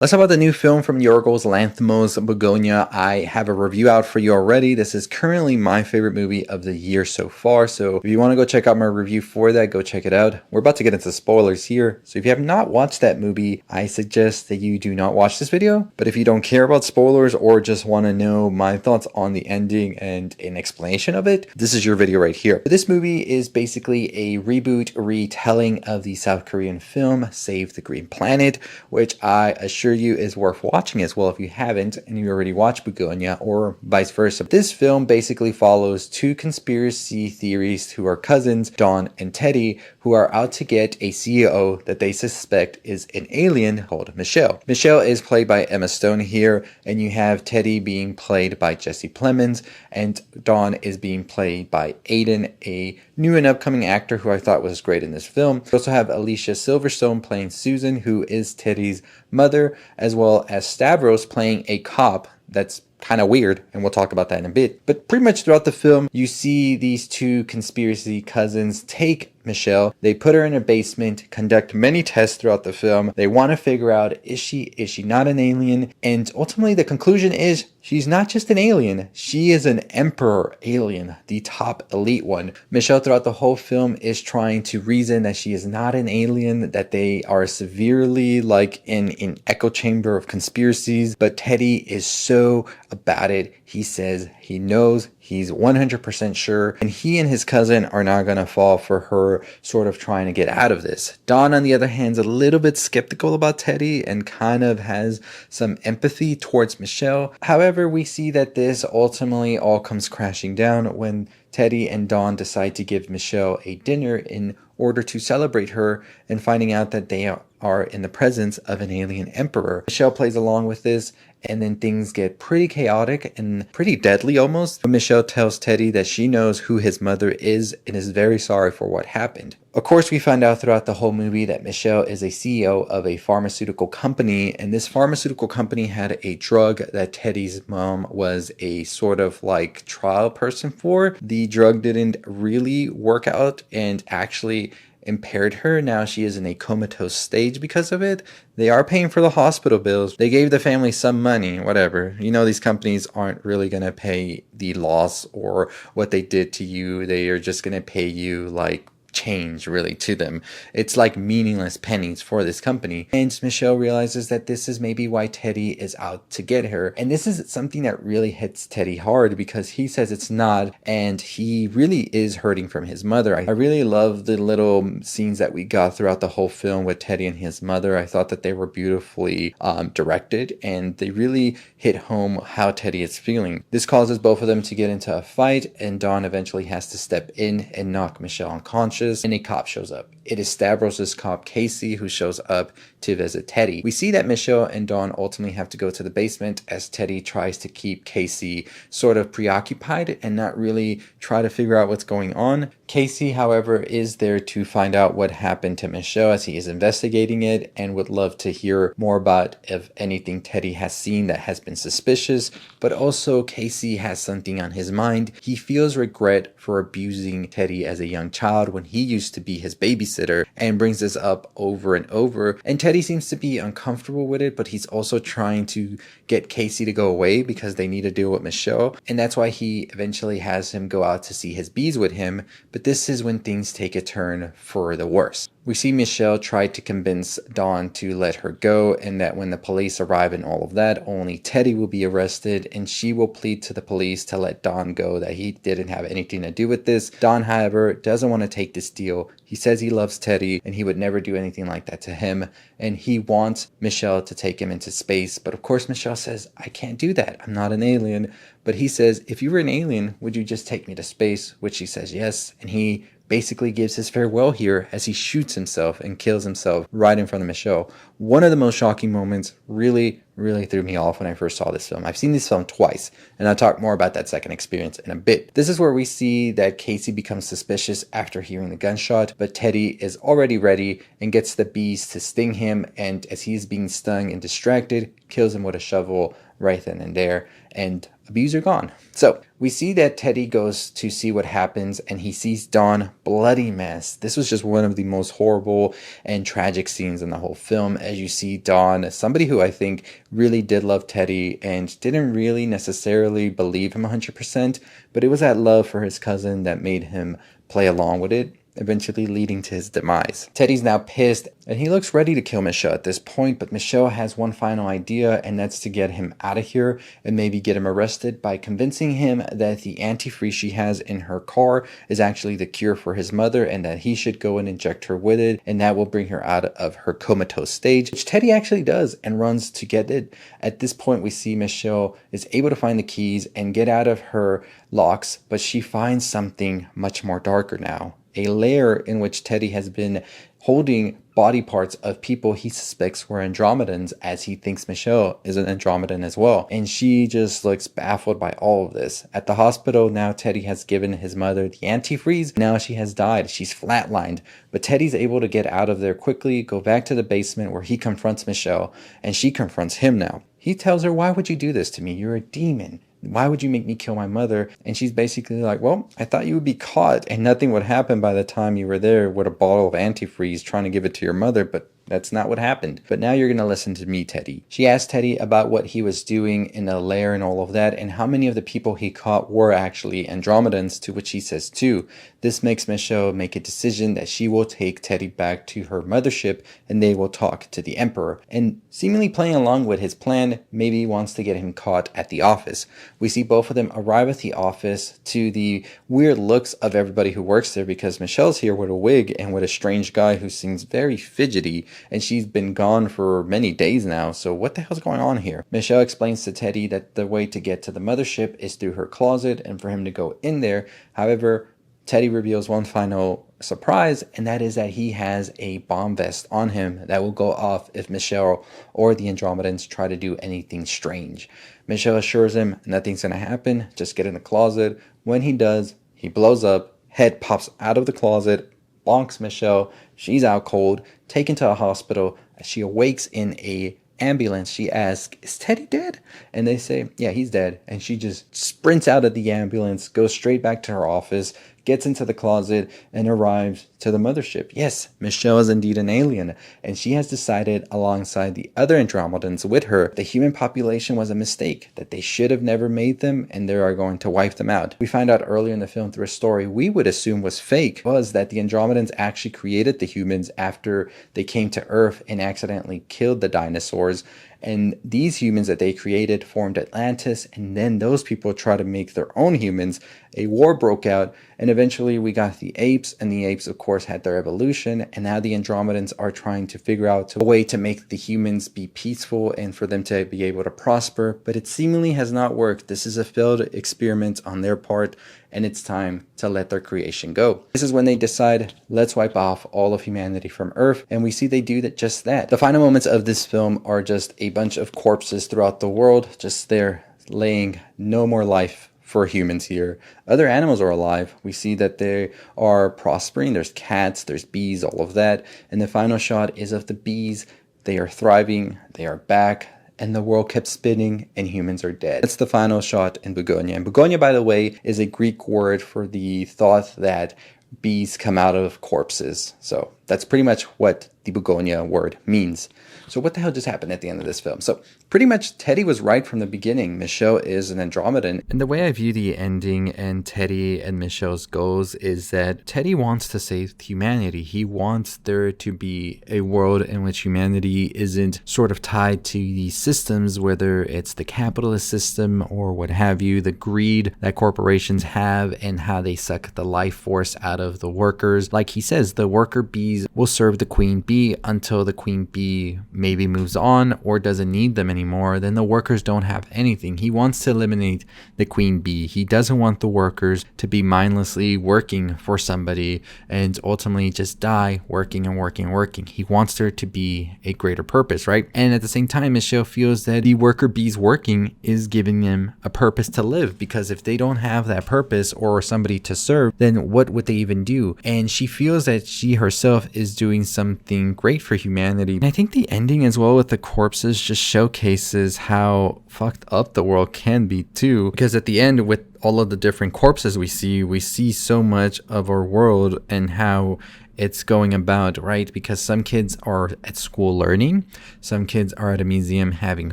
Let's talk about the new film from Yorgos Lanthimos, Bugonia. I have a review out for you already. This is currently my favorite movie of the year so far. So if you want to go check out my review for that, go check it out. We're about to get into spoilers here. So if you have not watched that movie, I suggest that you do not watch this video. But if you don't care about spoilers or just want to know my thoughts on the ending and an explanation of it, this is your video right here. This movie is basically a reboot retelling of the South Korean film Save the Green Planet, which I assure you is worth watching as well if you haven't and you already watched Bugonia, or vice versa. This film basically follows two conspiracy theorists who are cousins, Dawn and Teddy, who are out to get a CEO that they suspect is an alien called Michelle. Michelle is played by Emma Stone here, and you have Teddy being played by Jesse Plemons, and Dawn is being played by Aiden, a new and upcoming actor who I thought was great in this film. We also have Alicia Silverstone playing Susan, who is Teddy's mother, as well as Stavros playing a cop that's kind of weird, and we'll talk about that in a bit. But pretty much throughout the film, you see these two conspiracy cousins take Michelle. They put her in a basement, conduct many tests throughout the film. They want to figure out, is she not an alien? And ultimately the conclusion is she's not just an alien, she is an emperor alien, the top elite one. Michelle throughout the whole film is trying to reason that she is not an alien, that they are severely like in an echo chamber of conspiracies. But Teddy is so about it. He says he knows, he's 100% sure, and he and his cousin are not going to fall for her sort of trying to get out of this. Dawn, on the other hand, is a little bit skeptical about Teddy and kind of has some empathy towards Michelle. However, we see that this ultimately all comes crashing down when Teddy and Dawn decide to give Michelle a dinner in order to celebrate her, and finding out that they are in the presence of an alien emperor. Michelle plays along with this, and then things get pretty chaotic and pretty deadly almost. Michelle tells Teddy that she knows who his mother is and is very sorry for what happened. Of course, we find out throughout the whole movie that Michelle is a CEO of a pharmaceutical company, and this pharmaceutical company had a drug that Teddy's mom was a sort of like trial person for. The drug didn't really work out and actually impaired her. Now she is in a comatose stage because of it. They are paying for the hospital bills. They gave the family some money, whatever. You know, these companies aren't really going to pay the loss or what they did to you. They are just going to pay you like change really to them. It's like meaningless pennies for this company. And Michelle realizes that this is maybe why Teddy is out to get her. And this is something that really hits Teddy hard because he says it's not, and he really is hurting from his mother. I really love the little scenes that we got throughout the whole film with Teddy and his mother. I thought that they were beautifully directed, and they really hit home how Teddy is feeling. This causes both of them to get into a fight, and Dawn eventually has to step in and knock Michelle unconscious, and a cop shows up. It is Stavros' cop Casey who shows up to visit Teddy. We see that Michelle and Dawn ultimately have to go to the basement as Teddy tries to keep Casey sort of preoccupied and not really try to figure out what's going on. Casey, however, is there to find out what happened to Michelle as he is investigating it, and would love to hear more about if anything Teddy has seen that has been suspicious. But also Casey has something on his mind. He feels regret for abusing Teddy as a young child when he used to be his babysitter, and brings this up over and over. And Teddy seems to be uncomfortable with it, but he's also trying to get Casey to go away because they need to deal with Michelle. And that's why he eventually has him go out to see his bees with him. But this is when things take a turn for the worse. We see Michelle try to convince Dawn to let her go, and that when the police arrive and all of that, only Teddy will be arrested, and she will plead to the police to let Dawn go, that he didn't have anything to do with this. Dawn, however, doesn't want to take this deal. He says he loves Teddy and he would never do anything like that to him, and he wants Michelle to take him into space. But of course Michelle says, I can't do that, I'm not an alien. But he says, if you were an alien, would you just take me to space? Which she says yes, and he basically gives his farewell here as he shoots himself and kills himself right in front of Michelle. One of the most shocking moments, really threw me off when I first saw this film. I've seen this film twice, and I'll talk more about that second experience in a bit. This is where we see that Casey becomes suspicious after hearing the gunshot, but Teddy is already ready and gets the bees to sting him, and as he's being stung and distracted, kills him with a shovel right then and there, and abuse are gone. So we see that Teddy goes to see what happens, and he sees Dawn bloody mess. This was just one of the most horrible and tragic scenes in the whole film, as you see Dawn, somebody who I think really did love Teddy and didn't really necessarily believe him 100%, but it was that love for his cousin that made him play along with it, eventually leading to his demise. Teddy's now pissed, and he looks ready to kill Michelle at this point, but Michelle has one final idea, and that's to get him out of here and maybe get him arrested by convincing him that the antifreeze she has in her car is actually the cure for his mother, and that he should go and inject her with it, and that will bring her out of her comatose stage, which Teddy actually does and runs to get it. At this point, we see Michelle is able to find the keys and get out of her locks, but she finds something much more darker now. A lair in which Teddy has been holding body parts of people he suspects were Andromedans, as he thinks Michelle is an Andromedan as well. And she just looks baffled by all of this. At the hospital, now Teddy has given his mother the antifreeze. Now she has died. She's flatlined. But Teddy's able to get out of there quickly, go back to the basement where he confronts Michelle, and she confronts him now. He tells her, "Why would you do this to me? You're a demon. Why would you make me kill my mother?" And she's basically like, "Well, I thought you would be caught and nothing would happen by the time you were there with a bottle of antifreeze trying to give it to your mother, but that's not what happened. But now you're going to listen to me, Teddy." She asked Teddy about what he was doing in the lair and all of that, and how many of the people he caught were actually Andromedans, to which he says 2. This makes Michelle make a decision that she will take Teddy back to her mothership and they will talk to the Emperor. And seemingly playing along with his plan, maybe wants to get him caught at the office. We see both of them arrive at the office, to the weird looks of everybody who works there, because Michelle's here with a wig and with a strange guy who seems very fidgety, and she's been gone for many days now, so what the hell's going on here? Michelle explains to Teddy that the way to get to the mothership is through her closet and for him to go in there. However, Teddy reveals one final surprise, and that is that he has a bomb vest on him that will go off if Michelle or the Andromedans try to do anything strange. Michelle assures him nothing's going to happen, just get in the closet. When he does, he blows up, head pops out of the closet, bonks Michelle, she's out cold, taken to a hospital. As she awakes in a ambulance, she asks, "Is Teddy dead?" And they say, "Yeah, he's dead." And she just sprints out of the ambulance, goes straight back to her office, gets into the closet, and arrives to the mothership. Yes, Michelle is indeed an alien, and she has decided, alongside the other Andromedans with her, the human population was a mistake, that they should have never made them, and they are going to wipe them out. We find out earlier in the film through a story we would assume was fake, was that the Andromedans actually created the humans after they came to Earth and accidentally killed the dinosaurs. And these humans that they created formed Atlantis, and then those people tried to make their own humans. A war broke out, and eventually we got the apes, and the apes of course had their evolution, and now the Andromedans are trying to figure out a way to make the humans be peaceful and for them to be able to prosper, but it seemingly has not worked. This is a failed experiment on their part, and it's time to let their creation go. This is when they decide, let's wipe off all of humanity from Earth, and we see they do that, just that. The final moments of this film are just a bunch of corpses throughout the world, just there laying no more life for humans here. Other animals are alive. We see that they are prospering. There's cats, there's bees, all of that. And the final shot is of the bees. They are thriving, they are back, and the world kept spinning and humans are dead. That's the final shot in Bugonia. And Bugonia, by the way, is a Greek word for the thought that bees come out of corpses. So that's pretty much what the Bugonia word means. So what the hell just happened at the end of this film? So pretty much Teddy was right from the beginning. Michelle is an Andromedan. And the way I view the ending and Teddy and Michelle's goals is that Teddy wants to save humanity. He wants there to be a world in which humanity isn't sort of tied to these systems, whether it's the capitalist system or what have you, the greed that corporations have and how they suck the life force out of the workers. Like he says, the worker bees will serve the queen bee until the queen bee maybe moves on or doesn't need them anymore. Then the workers don't have anything. He wants to eliminate the queen bee. He doesn't want the workers to be mindlessly working for somebody and ultimately just die working and working and working. He wants there to be a greater purpose, right? And at the same time, Michelle feels that the worker bees working is giving them a purpose to live, because if they don't have that purpose or somebody to serve, then what would they even do? And she feels that she herself is doing something great for humanity. And I think the ending as well with the corpses just showcases how fucked up the world can be too, because at the end with all of the different corpses we see so much of our world and how it's going about, right? Because some kids are at school learning, some kids are at a museum having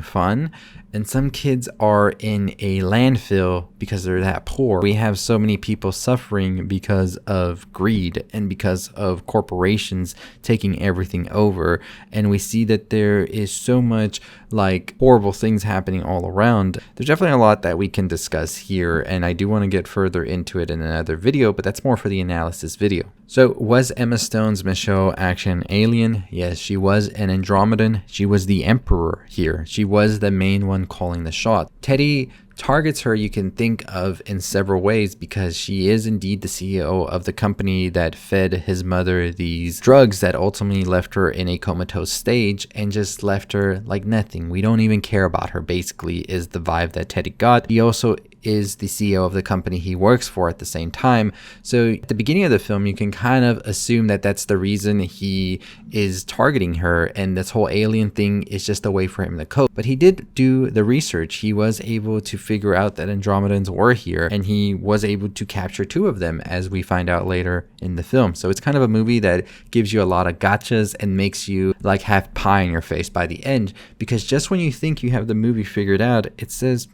fun, and some kids are in a landfill because they're that poor. We have so many people suffering because of greed and because of corporations taking everything over. And we see that there is so much like horrible things happening all around. There's definitely a lot that we can discuss here, and I do want to get further into it in another video, but that's more for the analysis video. So was Emma Stone's Michelle actually an alien? Yes, she was an Andromedan. She was the emperor here. She was the main one calling the shot. Teddy targets her, you can think of in several ways, because she is indeed the CEO of the company that fed his mother these drugs that ultimately left her in a comatose stage and just left her like nothing. We don't even care about her, basically, is the vibe that Teddy got. He also is the CEO of the company he works for at the same time. So at the beginning of the film, you can kind of assume that that's the reason he is targeting her, and this whole alien thing is just a way for him to cope. But he did do the research. He was able to figure out that Andromedans were here, and he was able to capture 2 of them, as we find out later in the film. So it's kind of a movie that gives you a lot of gotchas and makes you like have pie in your face by the end, because just when you think you have the movie figured out, it says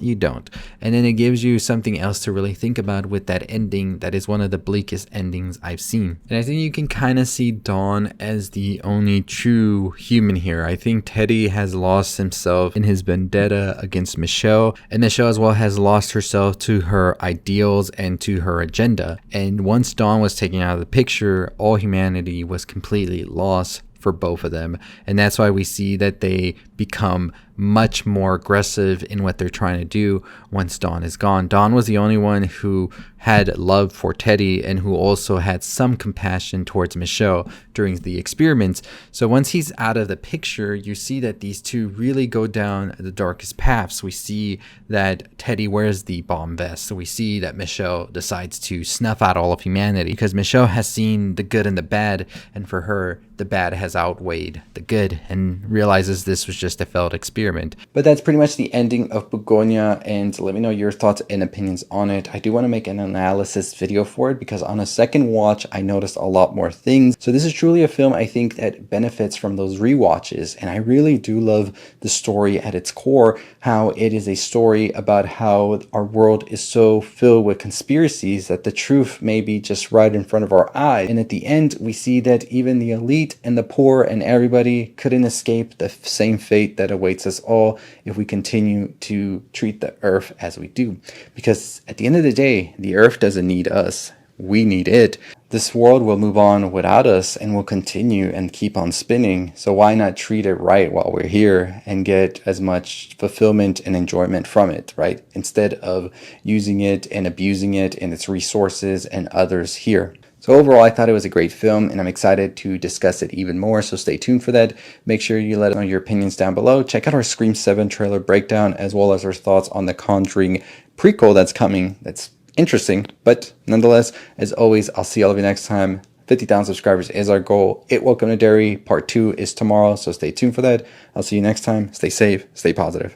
you don't. And then it gives you something else to really think about with that ending that is one of the bleakest endings I've seen. And I think you can kind of see Dawn as the only true human here. I think Teddy has lost himself in his vendetta against Michelle, and Michelle as well has lost herself to her ideals and to her agenda. And once Dawn was taken out of the picture, all humanity was completely lost for both of them. And that's why we see that they become much more aggressive in what they're trying to do once Dawn is gone. Dawn was the only one who had love for Teddy and who also had some compassion towards Michelle during the experiments. So once he's out of the picture, you see that these two really go down the darkest paths. We see that Teddy wears the bomb vest. So we see that Michelle decides to snuff out all of humanity because Michelle has seen the good and the bad, and for her, the bad has outweighed the good, and realizes this was just a failed experiment. But that's pretty much the ending of Bugonia, and let me know your thoughts and opinions on it. I do want to make an analysis video for it because on a second watch, I noticed a lot more things. So this is truly a film I think that benefits from those rewatches, and I really do love the story at its core, how it is a story about how our world is so filled with conspiracies that the truth may be just right in front of our eyes. And at the end, we see that even the elite and the poor and everybody couldn't escape the same fate that awaits us all if we continue to treat the earth as we do. Because at the end of the day, the earth doesn't need us. We need it. This world will move on without us and will continue and keep on spinning. So why not treat it right while we're here and get as much fulfillment and enjoyment from it, right? Instead of using it and abusing it and its resources and others here. So overall, I thought it was a great film, and I'm excited to discuss it even more, so stay tuned for that. Make sure you let us know your opinions down below. Check out our Scream 7 trailer breakdown, as well as our thoughts on the Conjuring prequel that's coming. That's interesting, but nonetheless, as always, I'll see all of you next time. 50,000 subscribers is our goal. Welcome to Derry. Part 2 is tomorrow, so stay tuned for that. I'll see you next time. Stay safe, stay positive.